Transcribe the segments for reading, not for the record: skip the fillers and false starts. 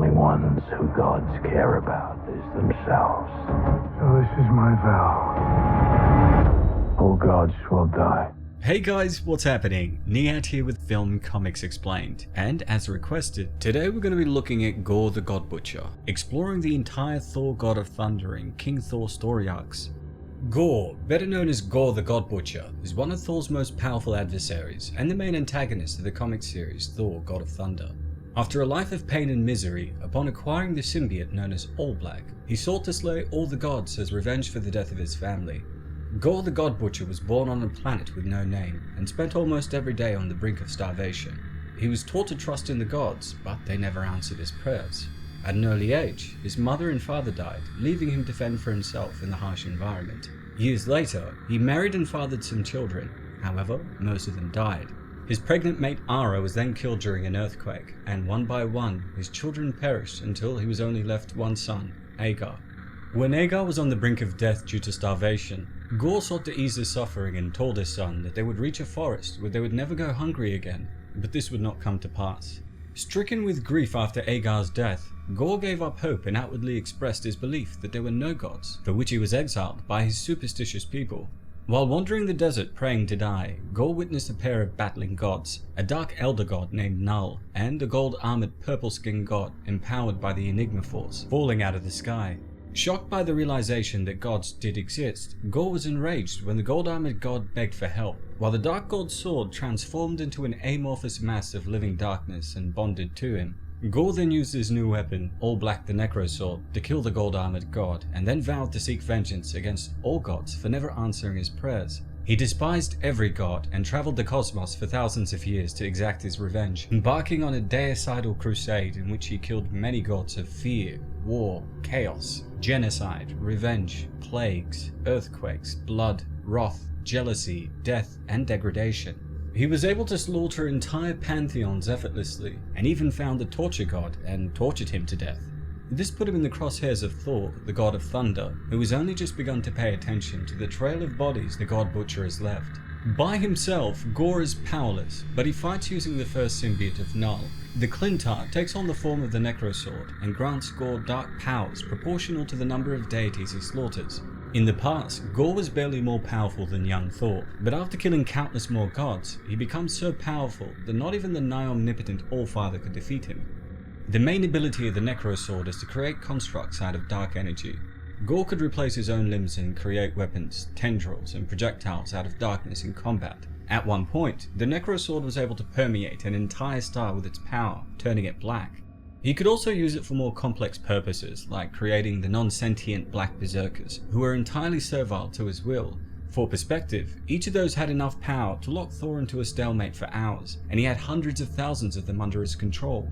only ones who gods care about is themselves. So this is my vow. All gods will die. Hey guys, what's happening? Niyat here with Film Comics Explained, and as requested, today we're going to be looking at Gorr the God Butcher, exploring the entire Thor God of Thunder and King Thor story arcs. Gorr, better known as Gorr the God Butcher, is one of Thor's most powerful adversaries and the main antagonist of the comic series Thor God of Thunder. After a life of pain and misery, upon acquiring the symbiote known as All Black, he sought to slay all the gods as revenge for the death of his family. Gorr the God Butcher was born on a planet with no name, and spent almost every day on the brink of starvation. He was taught to trust in the gods, but they never answered his prayers. At an early age, his mother and father died, leaving him to fend for himself in the harsh environment. Years later, he married and fathered some children. However, most of them died. His pregnant mate Ara was then killed during an earthquake, and one by one, his children perished until he was only left one son, Agar. When Agar was on the brink of death due to starvation, Gorr sought to ease his suffering and told his son that they would reach a forest where they would never go hungry again, but this would not come to pass. Stricken with grief after Agar's death, Gorr gave up hope and outwardly expressed his belief that there were no gods, for which he was exiled by his superstitious people. While wandering the desert praying to die, Gorr witnessed a pair of battling gods, a dark elder god named Null, and a gold-armored purple-skinned god empowered by the Enigma Force, falling out of the sky. Shocked by the realization that gods did exist, Gorr was enraged when the gold-armored god begged for help, while the dark god's sword transformed into an amorphous mass of living darkness and bonded to him. Gorr then used his new weapon, All Black the necrosword, to kill the gold-armored god, and then vowed to seek vengeance against all gods for never answering his prayers. He despised every god and traveled the cosmos for thousands of years to exact his revenge, embarking on a deicidal crusade in which he killed many gods of fear, war, chaos, genocide, revenge, plagues, earthquakes, blood, wrath, jealousy, death, and degradation. He was able to slaughter entire pantheons effortlessly, and even found the torture god and tortured him to death. This put him in the crosshairs of Thor, the God of Thunder, who has only just begun to pay attention to the trail of bodies the God Butcher has left. By himself, Gorr is powerless, but he fights using the first symbiote of Null. The Clintar takes on the form of the necrosword and grants Gorr dark powers proportional to the number of deities he slaughters. In the past, Gorr was barely more powerful than young Thor, but after killing countless more gods, he becomes so powerful that not even the nigh omnipotent Allfather could defeat him. The main ability of the necrosword is to create constructs out of dark energy. Gorr could replace his own limbs and create weapons, tendrils, and projectiles out of darkness in combat. At one point, the necrosword was able to permeate an entire star with its power, turning it black. He could also use it for more complex purposes, like creating the non-sentient black berserkers, who were entirely servile to his will. For perspective, each of those had enough power to lock Thor into a stalemate for hours, and he had hundreds of thousands of them under his control.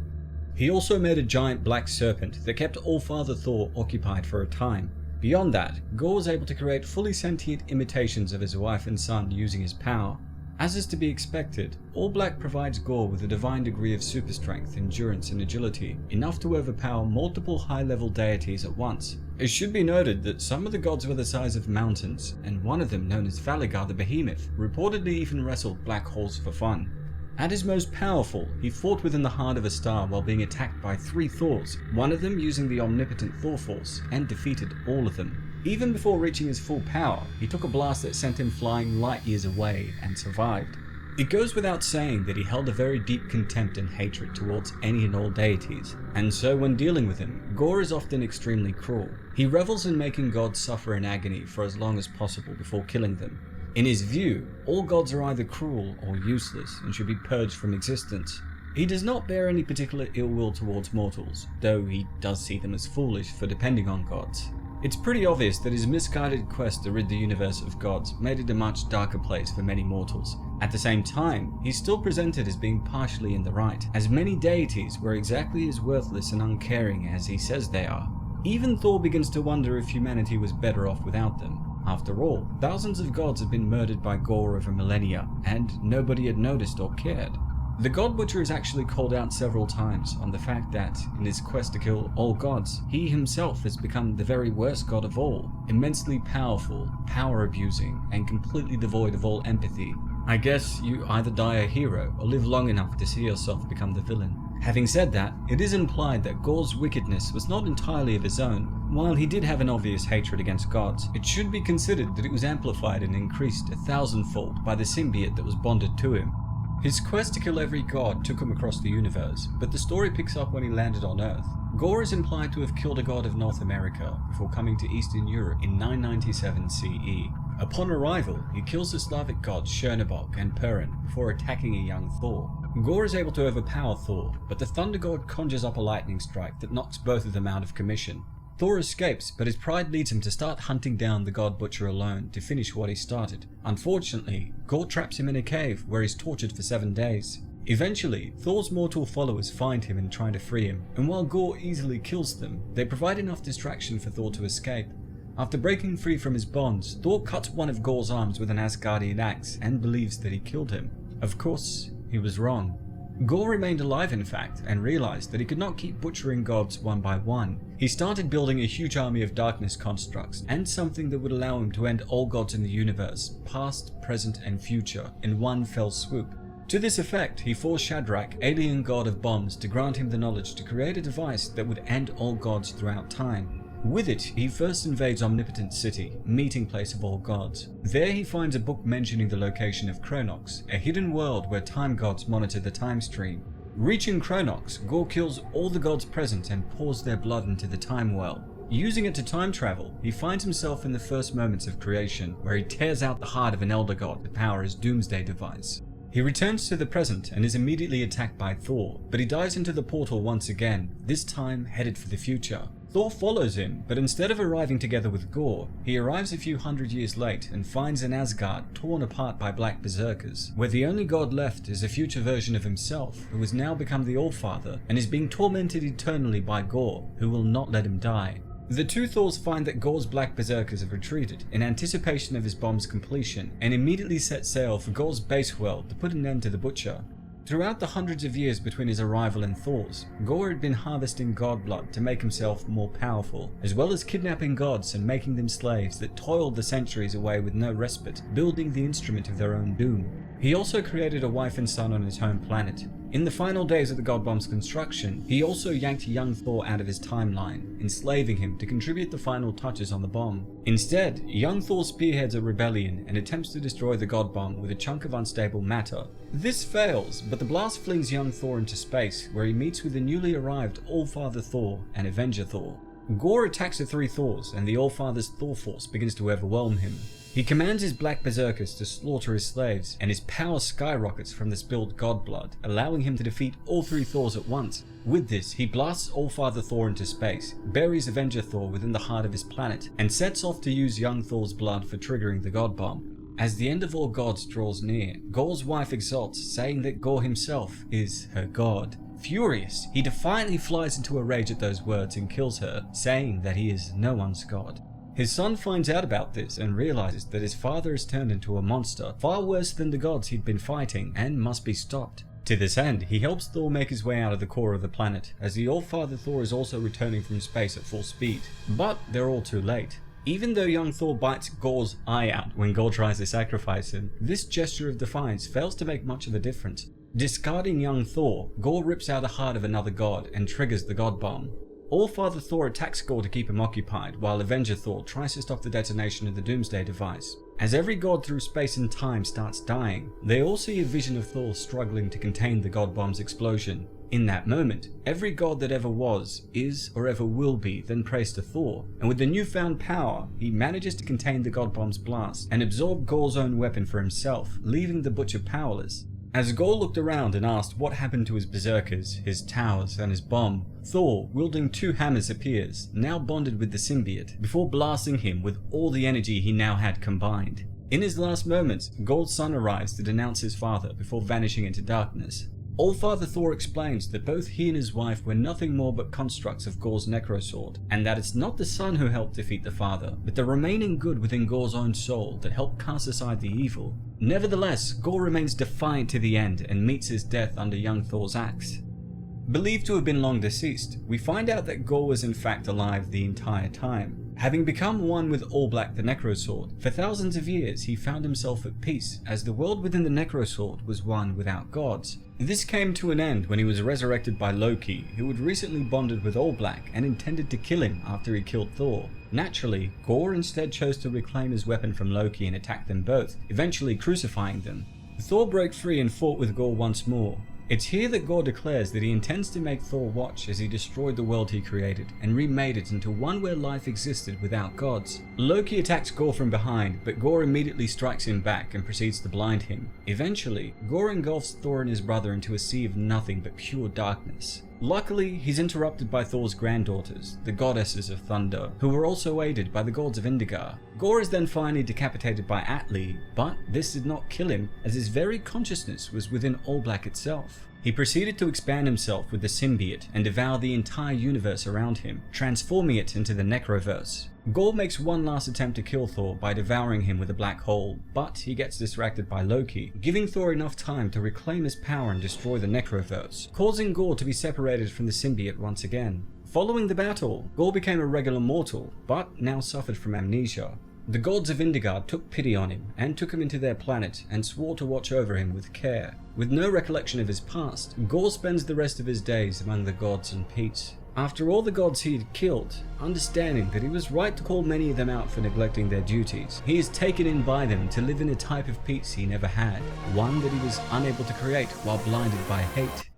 He also made a giant black serpent that kept Allfather Thor occupied for a time. Beyond that, Gorr was able to create fully sentient imitations of his wife and son using his power. As is to be expected, All Black provides Gorr with a divine degree of super strength, endurance, and agility, enough to overpower multiple high-level deities at once. It should be noted that some of the gods were the size of mountains, and one of them, known as Valigar the Behemoth, reportedly even wrestled black holes for fun. At his most powerful, he fought within the heart of a star while being attacked by 3 Thors, one of them using the omnipotent Thor Force, and defeated all of them. Even before reaching his full power, he took a blast that sent him flying light years away and survived. It goes without saying that he held a very deep contempt and hatred towards any and all deities, and so when dealing with him, Gorr is often extremely cruel. He revels in making gods suffer in agony for as long as possible before killing them. In his view, all gods are either cruel or useless and should be purged from existence. He does not bear any particular ill will towards mortals, though he does see them as foolish for depending on gods. It's pretty obvious that his misguided quest to rid the universe of gods made it a much darker place for many mortals. At the same time, he's still presented as being partially in the right, as many deities were exactly as worthless and uncaring as he says they are. Even Thor begins to wonder if humanity was better off without them. After all, thousands of gods had been murdered by Gorr over millennia, and nobody had noticed or cared. The God Butcher is actually called out several times on the fact that, in his quest to kill all gods, he himself has become the very worst god of all, immensely powerful, power-abusing, and completely devoid of all empathy. I guess you either die a hero or live long enough to see yourself become the villain. Having said that, it is implied that Gorr's wickedness was not entirely of his own. While he did have an obvious hatred against gods, it should be considered that it was amplified and increased 1,000-fold by the symbiote that was bonded to him. His quest to kill every god took him across the universe, but the story picks up when he landed on Earth. Gorr is implied to have killed a god of North America before coming to Eastern Europe in 997 CE. Upon arrival, he kills the Slavic gods Chernobog and Perrin before attacking a young Thor. Gorr is able to overpower Thor, but the Thunder God conjures up a lightning strike that knocks both of them out of commission. Thor escapes, but his pride leads him to start hunting down the God Butcher alone to finish what he started. Unfortunately, Gorr traps him in a cave where he's tortured for 7 days. Eventually, Thor's mortal followers find him and try to free him, and while Gorr easily kills them, they provide enough distraction for Thor to escape. After breaking free from his bonds, Thor cuts one of Gorr's arms with an Asgardian axe and believes that he killed him. Of course, he was wrong. Gorr remained alive in fact, and realized that he could not keep butchering gods one by one. He started building a huge army of darkness constructs, and something that would allow him to end all gods in the universe, past, present, and future, in one fell swoop. To this effect, he forced Shadrach, alien god of bombs, to grant him the knowledge to create a device that would end all gods throughout time. With it, he first invades Omnipotent City, meeting place of all gods. There he finds a book mentioning the location of Kronox, a hidden world where time gods monitor the time stream. Reaching Kronox, Gorr kills all the gods present and pours their blood into the time well. Using it to time travel, he finds himself in the first moments of creation, where he tears out the heart of an elder god to power his doomsday device. He returns to the present and is immediately attacked by Thor, but he dives into the portal once again, this time headed for the future. Thor follows him, but instead of arriving together with Gorr, he arrives a few hundred years late and finds an Asgard torn apart by black berserkers, where the only god left is a future version of himself, who has now become the Allfather and is being tormented eternally by Gorr, who will not let him die. The two Thors find that Gorr's black berserkers have retreated in anticipation of his bomb's completion, and immediately set sail for Gorr's base world to put an end to the Butcher. Throughout the hundreds of years between his arrival and Thor's, Gorr had been harvesting god blood to make himself more powerful, as well as kidnapping gods and making them slaves that toiled the centuries away with no respite, building the instrument of their own doom. He also created a wife and son on his home planet. In the final days of the God Bomb's construction, he also yanked young Thor out of his timeline, enslaving him to contribute the final touches on the bomb. Instead, young Thor spearheads a rebellion and attempts to destroy the God Bomb with a chunk of unstable matter. This fails, but the blast flings young Thor into space, where he meets with the newly arrived Allfather Thor and Avenger Thor. Gorr attacks the three Thors, and the Allfather's Thor force begins to overwhelm him. He commands his black berserkers to slaughter his slaves, and his power skyrockets from the spilled god blood, allowing him to defeat all three Thors at once. With this, he blasts Allfather Thor into space, buries Avenger Thor within the heart of his planet, and sets off to use young Thor's blood for triggering the god bomb. As the end of all gods draws near, Gorr's wife exults, saying that Gorr himself is her god. Furious, he defiantly flies into a rage at those words and kills her, saying that he is no one's god. His son finds out about this and realizes that his father has turned into a monster, far worse than the gods he'd been fighting, and must be stopped. To this end, he helps Thor make his way out of the core of the planet, as the Allfather Thor is also returning from space at full speed. But they're all too late. Even though young Thor bites Gorr's eye out when Gorr tries to sacrifice him, this gesture of defiance fails to make much of a difference. Discarding young Thor, Gorr rips out the heart of another god and triggers the god bomb. Allfather Thor attacks Gorr to keep him occupied, while Avenger Thor tries to stop the detonation of the Doomsday device. As every god through space and time starts dying, they all see a vision of Thor struggling to contain the god bomb's explosion. In that moment, every god that ever was, is, or ever will be then prays to Thor, and with the newfound power, he manages to contain the god bomb's blast and absorb Gorr's own weapon for himself, leaving the Butcher powerless. As Gorr looked around and asked what happened to his berserkers, his towers, and his bomb, Thor, wielding two hammers, appears, now bonded with the symbiote, before blasting him with all the energy he now had combined. In his last moments, Gorr's son arrives to denounce his father before vanishing into darkness. Allfather Thor explains that both he and his wife were nothing more but constructs of Gorr's necrosword, and that it's not the son who helped defeat the father, but the remaining good within Gorr's own soul that helped cast aside the evil. Nevertheless, Gorr remains defiant to the end and meets his death under young Thor's axe. Believed to have been long deceased, we find out that Gorr was in fact alive the entire time. Having become one with All-Black the necrosword, for thousands of years he found himself at peace, as the world within the necrosword was one without gods. This came to an end when he was resurrected by Loki, who had recently bonded with All-Black and intended to kill him after he killed Thor. Naturally, Gorr instead chose to reclaim his weapon from Loki and attack them both, eventually crucifying them. Thor broke free and fought with Gorr once more. It's here that Gorr declares that he intends to make Thor watch as he destroyed the world he created and remade it into one where life existed without gods. Loki attacks Gorr from behind, but Gorr immediately strikes him back and proceeds to blind him. Eventually, Gorr engulfs Thor and his brother into a sea of nothing but pure darkness. Luckily, he's interrupted by Thor's granddaughters, the goddesses of thunder, who were also aided by the gods of Indigar. Gorr is then finally decapitated by Atli, but this did not kill him, as his very consciousness was within All-Black itself. He proceeded to expand himself with the symbiote and devour the entire universe around him, transforming it into the necroverse. Gorr makes one last attempt to kill Thor by devouring him with a black hole, but he gets distracted by Loki, giving Thor enough time to reclaim his power and destroy the necroverse, causing Gorr to be separated from the symbiote once again. Following the battle, Gorr became a regular mortal, but now suffered from amnesia. The gods of Indigar took pity on him and took him into their planet and swore to watch over him with care. With no recollection of his past, Gorr spends the rest of his days among the gods in peace. After all the gods he had killed, understanding that he was right to call many of them out for neglecting their duties, he is taken in by them to live in a type of peace he never had, one that he was unable to create while blinded by hate.